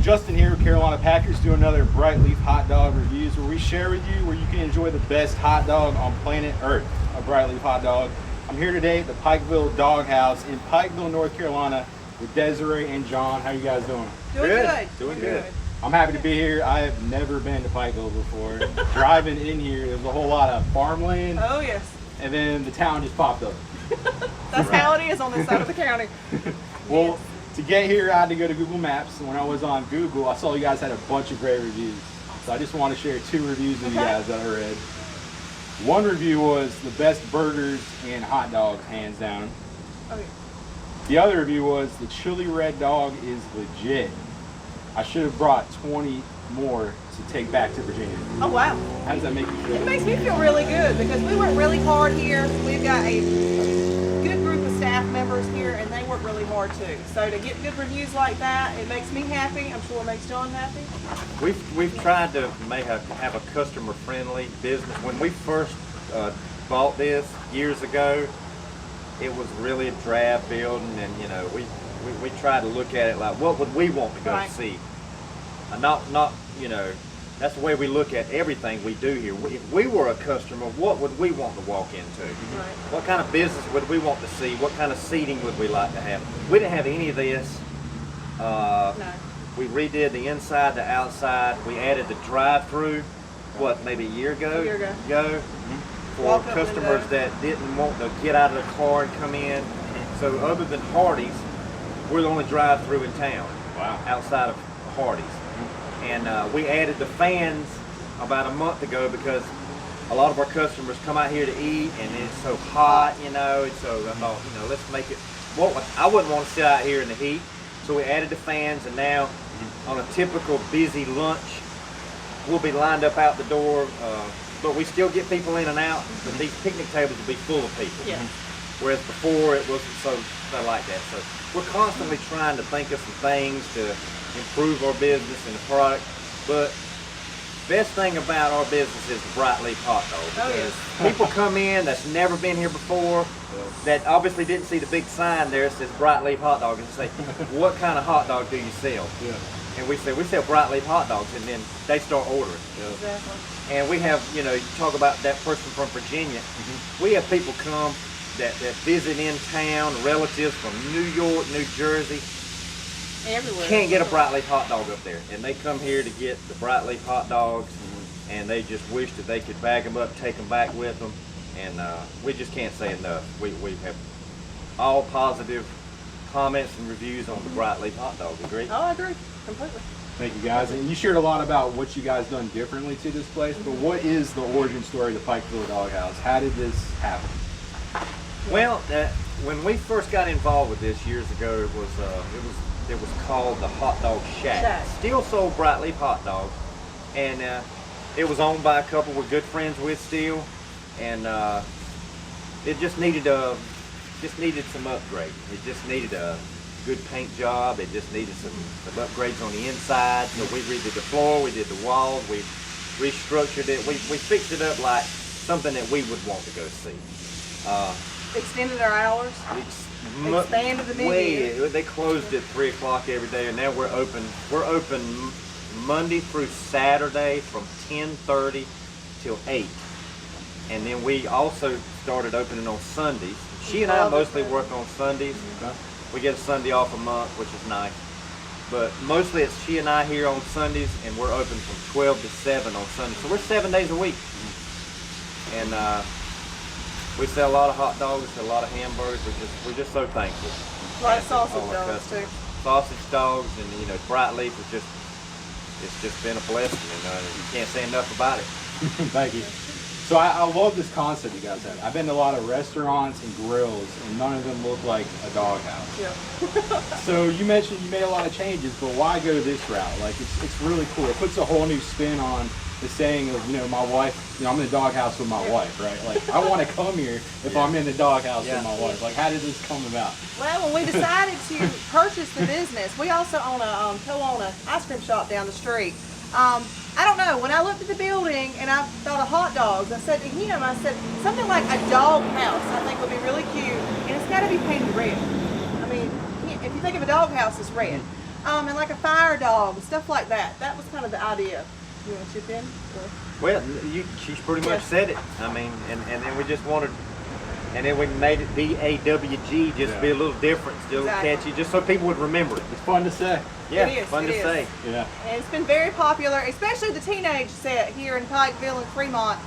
Justin here with Carolina Packers doing another Bright Leaf hot dog reviews where we share with you where you can enjoy the best hot dog on planet Earth, a Bright Leaf hot dog. I'm here today at the Pikeville Dawg House in Pikeville, North Carolina with Desiree and John. How you guys doing? Doing good. Doing good. I'm happy to be here. I have never been to Pikeville before. Driving in here, there's a whole lot of farmland. Oh, yes. And then the town just popped up. That's how it is on this side of the county. Well, Yes. to get here, I had to go to Google Maps. And when I was on Google, I saw you guys had a bunch of great reviews. So I just want to share 2 reviews with you guys that I read. One review was the best burgers and hot dogs, hands down. Okay. The other review was the chili red dog is legit. I should have brought 20 more to take back to Virginia. Oh, wow. How does that make you feel? It makes me feel really good because we work really hard here. We've got a good group of staff members here and they work really hard too. So to get good reviews like that, it makes me happy. I'm sure it makes John happy. We've tried to have a customer friendly business. When we first bought this years ago, it was really a drab building, and you know we tried to look at it like, what would we want to go see? Not you know, that's the way we look at everything we do here. If we were a customer, what would we want to walk into? Right. What kind of business would we want to see? What kind of seating would we like to have? We didn't have any of this. No. We redid the inside, the outside. We added the drive-through, maybe a year ago? A year ago. For Walk up customers window. that didn't want to get out of the car and come in. So other than Hardee's, we're the only drive-through in town. Wow. Outside of Hardee's. And we added the fans about a month ago because a lot of our customers come out here to eat and it's so hot, you know, and so I thought, you know, let's make it, I wouldn't want to sit out here in the heat. So we added the fans, and now on a typical busy lunch, we'll be lined up out the door, but we still get people in and out, but these picnic tables will be full of people. Yeah. Whereas before it wasn't so like that. So we're constantly trying to think of some things to improve our business and the product. But best thing about our business is the Bright Leaf hot dog. Oh, yes. People come in that's never been here before, that obviously didn't see the big sign there that says Bright Leaf hot dog, and say, what kind of hot dog do you sell? Yeah. And we say, we sell Bright Leaf hot dogs, and then they start ordering. Exactly. And we have, you know, you talk about that person from Virginia. We have people come that visit in town, relatives from New York, New Jersey. Everywhere. Can't get a Bright Leaf hot dog up there. And they come here to get the Bright Leaf hot dogs, and they just wish that they could bag them up, take them back with them. And we just can't say enough. We have all positive comments and reviews on the Bright Leaf hot dog. Agree? Oh, I agree. Completely. Thank you guys. And you shared a lot about what you guys done differently to this place, but what is the origin story of the Pikeville Dawg House? How did this happen? Well, when we first got involved with this years ago, it was called the Hot Dog Shack. Still sold Bright Leaf hot dogs, and it was owned by a couple we're good friends with still, and it just needed some upgrade. It just needed a good paint job. It just needed some upgrades on the inside. So we redid the floor, we did the walls, we restructured it. We fixed it up like something that we would want to go see. Extended our hours. Expanded the menu. They closed at 3 o'clock every day, and now we're open. We're open Monday through Saturday from 10:30 till 8. And then we also started opening on Sundays. She and I mostly work on Sundays. We get a Sunday off a month, which is nice. But mostly it's she and I here on Sundays, and we're open from 12 to 7 on Sundays. So we're 7 days a week. And we sell a lot of hot dogs, a lot of hamburgers. We're just so thankful. A lot of sausage dogs too. Sausage dogs, and you know, Bright Leaf is it's just been a blessing, and you can't say enough about it. Thank you. So I love this concept you guys have. I've been to a lot of restaurants and grills, and none of them look like a dog house. Yeah. So you mentioned you made a lot of changes, but why go this route? Like it's really cool. It puts a whole new spin on the saying of, you know, my wife, you know, I'm in the dog house with my wife, right? Like I want to come here if I'm in the dog house with my wife. Like how did this come about? Well, when we decided to purchase the business, we also own an ice cream shop down the street. I don't know, when I looked at the building and I thought of hot dogs, I said to him, I said, something like a dog house I think would be really cute, and it's got to be painted red. I mean, if you think of a dog house, it's red. And like a fire dog, stuff like that. That was kind of the idea. You want to chip in? Or? Well, she's pretty much Yes. said it. I mean, and then we just wanted, and then we made it DAWG just to be a little different, still Exactly. catchy, just so people would remember it. It's fun to say. Yeah, It is, fun it to is. say. Yeah. And it's been very popular, especially the teenage set here in Pikeville and Fremont.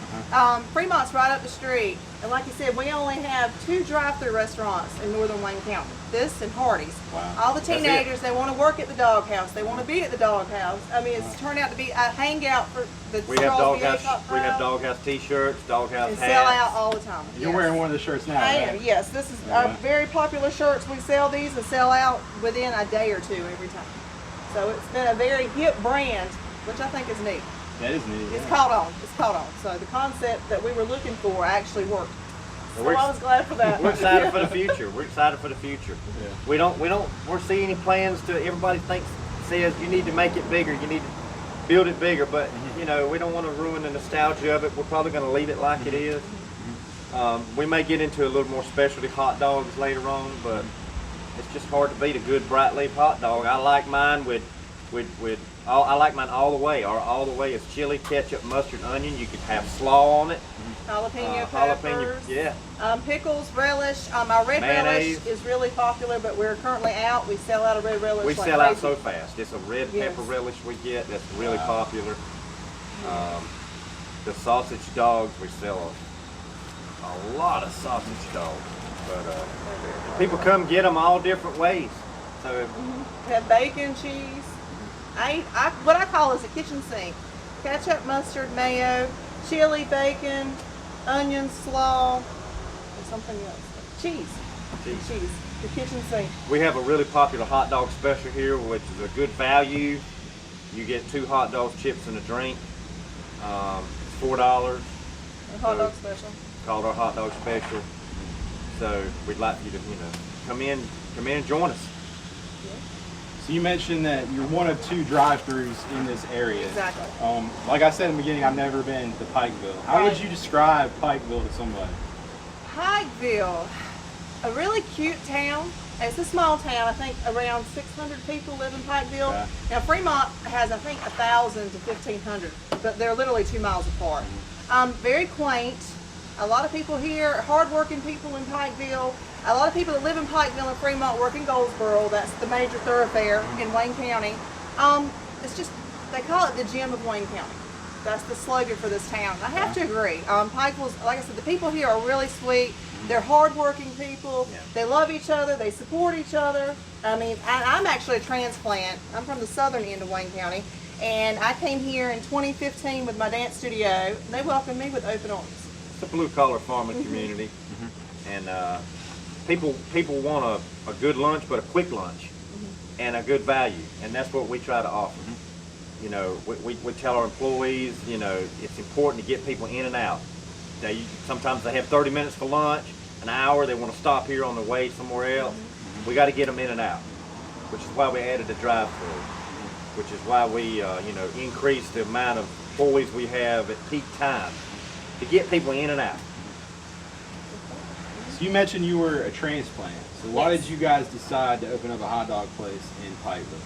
Fremont's right up the street. And like you said, we only have 2 drive-through restaurants in northern Wayne County. This and Hardee's. Wow. All the That's it. teenagers, they want to work at the dog house. They want to be at the dog house. I mean, it's turned out to be a hangout for the We have Straws doghouse. VA We have crowd doghouse T-shirts, doghouse and hats. sell out all the time. You're Yes. wearing one of the shirts now, I right? am, yes. This is Yeah. very popular shirts. We sell these and sell out within a day or 2 every time. So it's been a very hip brand, which I think is neat. That is neat. It's yeah. caught on. It's caught on. So the concept that we were looking for actually worked. So We're- I was glad for that. We're excited for the future. We're excited for the future. Yeah. We don't foresee any plans to. Everybody says you need to make it bigger. You need to build it bigger. But you know, we don't want to ruin the nostalgia of it. We're probably going to leave it like it is. We may get into a little more specialty hot dogs later on, but it's just hard to beat a good bright leaf hot dog. I like mine I like mine all the way. Or all the way is chili, ketchup, mustard, onion. You can have slaw on it. Jalapeno peppers. Yeah. Pickles, relish. Our red Mayonnaise. relish is really popular, but we're currently out. We sell out of red relish. We like sell out crazy. so fast. It's a red Yes. pepper relish we get that's really popular. The sausage dogs, we sell a lot of sausage dogs. But people come get them all different ways. So We have bacon, cheese. What I call is a kitchen sink. Ketchup, mustard, mayo, chili, bacon, onions, slaw, and something else. Cheese. Cheese. The kitchen sink. we have a really popular hot dog special here, which is a good value. You get 2 hot dogs, chips, and a drink. It's $4. A hot dog special. Called our hot dog special. So we'd like you to, come in and join us. So you mentioned that you're one of 2 drive-throughs in this area. Exactly. Like I said in the beginning, I've never been to Pikeville. How would Right. you describe Pikeville to somebody? Pikeville, a really cute town. It's a small town. I think around 600 people live in Pikeville. Okay. Now Fremont has, I think, 1,000 to 1,500, but they're literally 2 miles apart. Very quaint. A lot of people here, hardworking people in Pikeville. A lot of people that live in Pikeville and Fremont work in Goldsboro. That's the major thoroughfare in Wayne County. It's just, they call it the gem of Wayne County. That's the slogan for this town. I have to agree. Pikeville's, like I said, the people here are really sweet. They're hardworking people. Yeah. They love each other. They support each other. I mean, I'm actually a transplant. I'm from the southern end of Wayne County. And I came here in 2015 with my dance studio. They welcomed me with open arms. It's a blue collar farming community, and people want a good lunch, but a quick lunch, and a good value, and that's what we try to offer. You know, we tell our employees, it's important to get people in and out. Sometimes they have 30 minutes for lunch, an hour. They want to stop here on their way somewhere else. We got to get them in and out, which is why we added a drive-through, which is why we increased the amount of employees we have at peak time, to get people in and out. So you mentioned you were a transplant. So why Yes. did you guys decide to open up a hot dog place in Pikeville?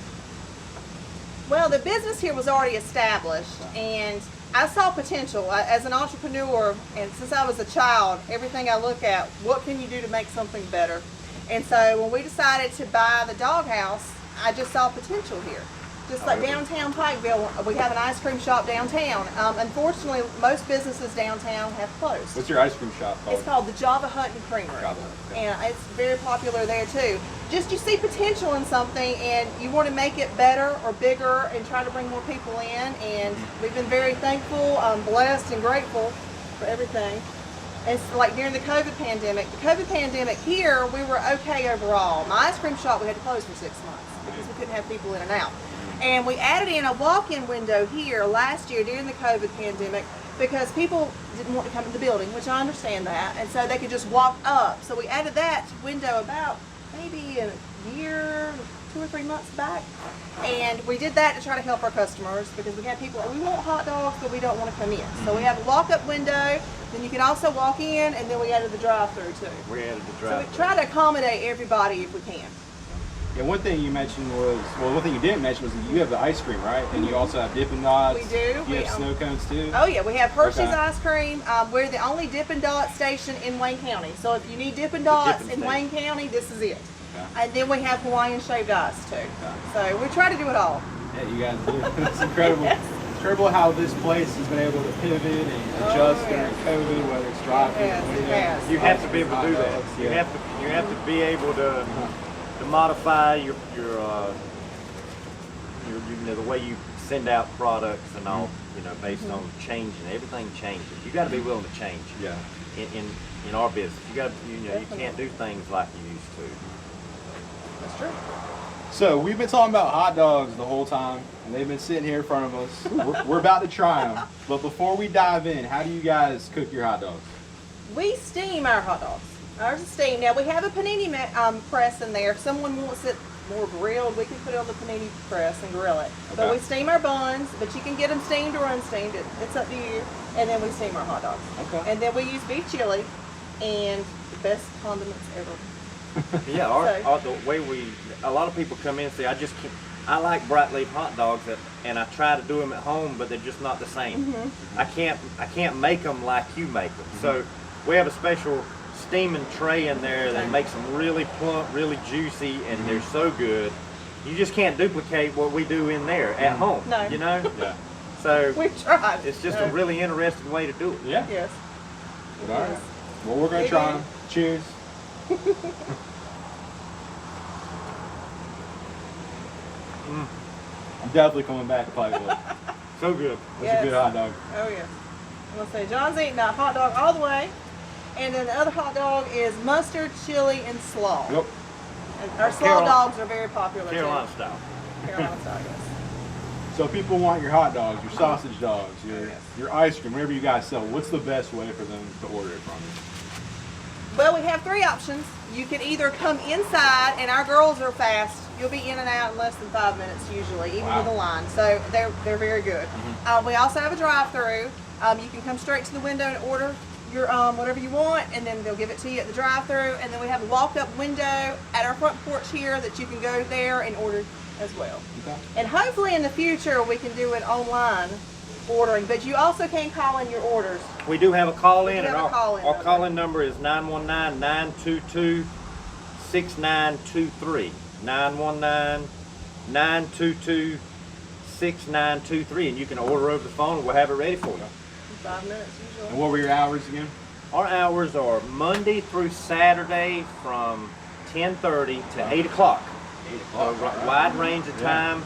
Well, the business here was already established, and I saw potential as an entrepreneur. And since I was a child, everything I look at, what can you do to make something better? And so when we decided to buy the dog house, I just saw potential here. Just like downtown Pikeville, we have an ice cream shop downtown. Unfortunately, most businesses downtown have closed. What's your ice cream shop called? It's called the Java Hut and Creamery. Java Hut, okay. And it's very popular there too. Just you see potential in something and you want to make it better or bigger and try to bring more people in. And we've been very thankful, blessed and grateful for everything. It's like during the COVID pandemic. The COVID pandemic here, we were okay overall. My ice cream shop, we had to close for 6 months because we couldn't have people in and out. And we added in a walk-in window here last year during the COVID pandemic because people didn't want to come in the building, which I understand that, and so they could just walk up. So we added that window about maybe a year, 2 or 3 months back. And we did that to try to help our customers because we had people, we want hot dogs, but we don't want to come in. So we have a walk-up window, then you can also walk in, and then we added the drive-through too. We added the So drive. we try to accommodate everybody if we can. And one thing you mentioned was, well, one thing you didn't mention was that you have the ice cream, right? And you also have Dippin Dots. We do. You have snow cones too. Oh yeah, we have Hershey's Okay. ice cream. We're the only Dippin Dots station in Wayne County. So if you need Dippin Dots Dippin' in Station. Wayne County, this is it. Okay. And then we have Hawaiian shaved ice too. So we try to do it all. Yeah, you guys do. It's incredible. Yes. It's incredible how this place has been able to pivot and adjust during COVID, whether it's drive-through, Yes, it has. You have to be able to do that. Hot dogs, You yeah. have to be able to modify your you know, the way you send out products and all, you know, based on changing. Everything changes. You got to be willing to change. Yeah. In our business, you got you know you can't do things like you used to. That's true. So we've been talking about hot dogs the whole time, and they've been sitting here in front of us. We're about to try them, but before we dive in, how do you guys cook your hot dogs? We steam our hot dogs. Ours is steamed. Now we have a panini press in there. If someone wants it more grilled, we can put it on the panini press and grill it. But Okay. we steam our buns, but you can get them steamed or unsteamed. It's up to you. And then we steam our hot dogs. Okay. And then we use beef chili and the best condiments ever. Yeah, the way a lot of people come in and say, I like bright leaf hot dogs, and I try to do them at home, but they're just not the same. I can't make them like you make them. So we have a special steaming tray in there that makes them really plump, really juicy, and they're so good. You just can't duplicate what we do in there at home. No. You know. Yeah. So We tried. it's just a really interesting way to do it. Yeah. Yes. All right. Well, we're gonna try them. Cheers. I'm definitely coming back to Pikeville. So good. That's a good hot dog. Oh yes. I'm gonna say John's eating that hot dog all the way, and then the other hot dog is mustard, chili, and slaw. Yep. And our slaw Carolina- dogs are very popular Carolina too. style. Carolina style, yes. So people want your hot dogs, your sausage dogs, Yes. your ice cream, whatever you guys sell. What's the best way for them to order it from you? Well, we have three options. You can either come inside, and our girls are fast. You'll be in and out in less than 5 minutes usually, even with a line. So they're very good. We also have a drive-through. You can come straight to the window and order your whatever you want, and then they'll give it to you at the drive-through. And then we have a walk-up window at our front porch here that you can go there and order as well. Okay. And hopefully in the future we can do it online ordering, but you also can call in your orders. We do have a call We in, do and have a call-in our number. call-in number is 919-922-6923. 919-922-6923, and you can order over the phone, and we'll have it ready for you. 5 minutes usually. And what were your hours again? Our hours are Monday through Saturday from 10:30 to 8 o'clock. 8 o'clock. Wide range of time,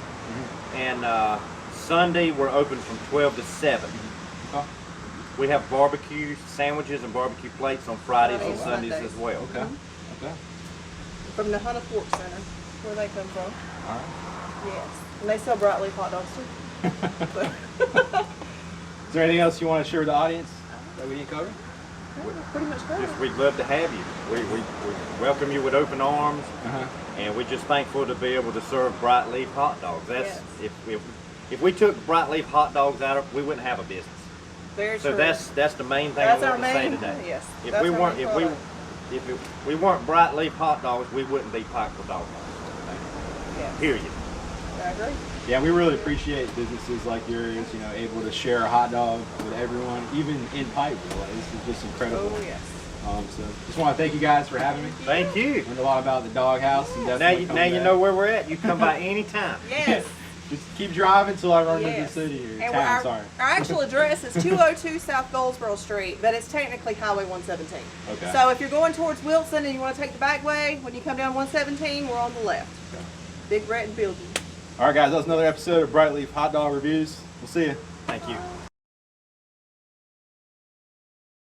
and Sunday we're open from 12 to 7. Okay. We have barbecue sandwiches and barbecue plates on Fridays and Fridays, Sundays as well. Okay. Okay. From the Hunter Fork Center, where they come from. All right. Yes. And they sell bright leaf hot dogs too. Is there anything else you want to share with the audience that we didn't cover? Pretty much covered. Just, we'd love to have you. We welcome you with open arms, and we're just thankful to be able to serve bright leaf hot dogs. That's if we took bright leaf hot dogs out of, we wouldn't have a business. Very So true. that's the main thing That's I our want to say main- today. yes, If that's we our weren't main if we product. if we weren't bright leaf hot dogs, we wouldn't be Pikeville Dawg House. Yes. Period. I agree. Yeah, we really appreciate businesses like yours, you know, able to share a hot dog with everyone, even in Pikeville. Like, this is just incredible. Oh yes. So just want to thank you guys for having me. Thank you. Learned a lot about the dog house. And Now definitely you come now you back. know where we're at. You come by anytime. Yes. Just keep driving till I run into the Yes. city here. And Town, our, sorry. our actual address is 202 South Goldsboro Street, but it's technically Highway 117. Okay. So if you're going towards Wilson and you want to take the back way, when you come down 117, we're on the left. Okay. Big red building. All right, guys, that was another episode of Bright Leaf Hot Dog Reviews. We'll see you. Thank you.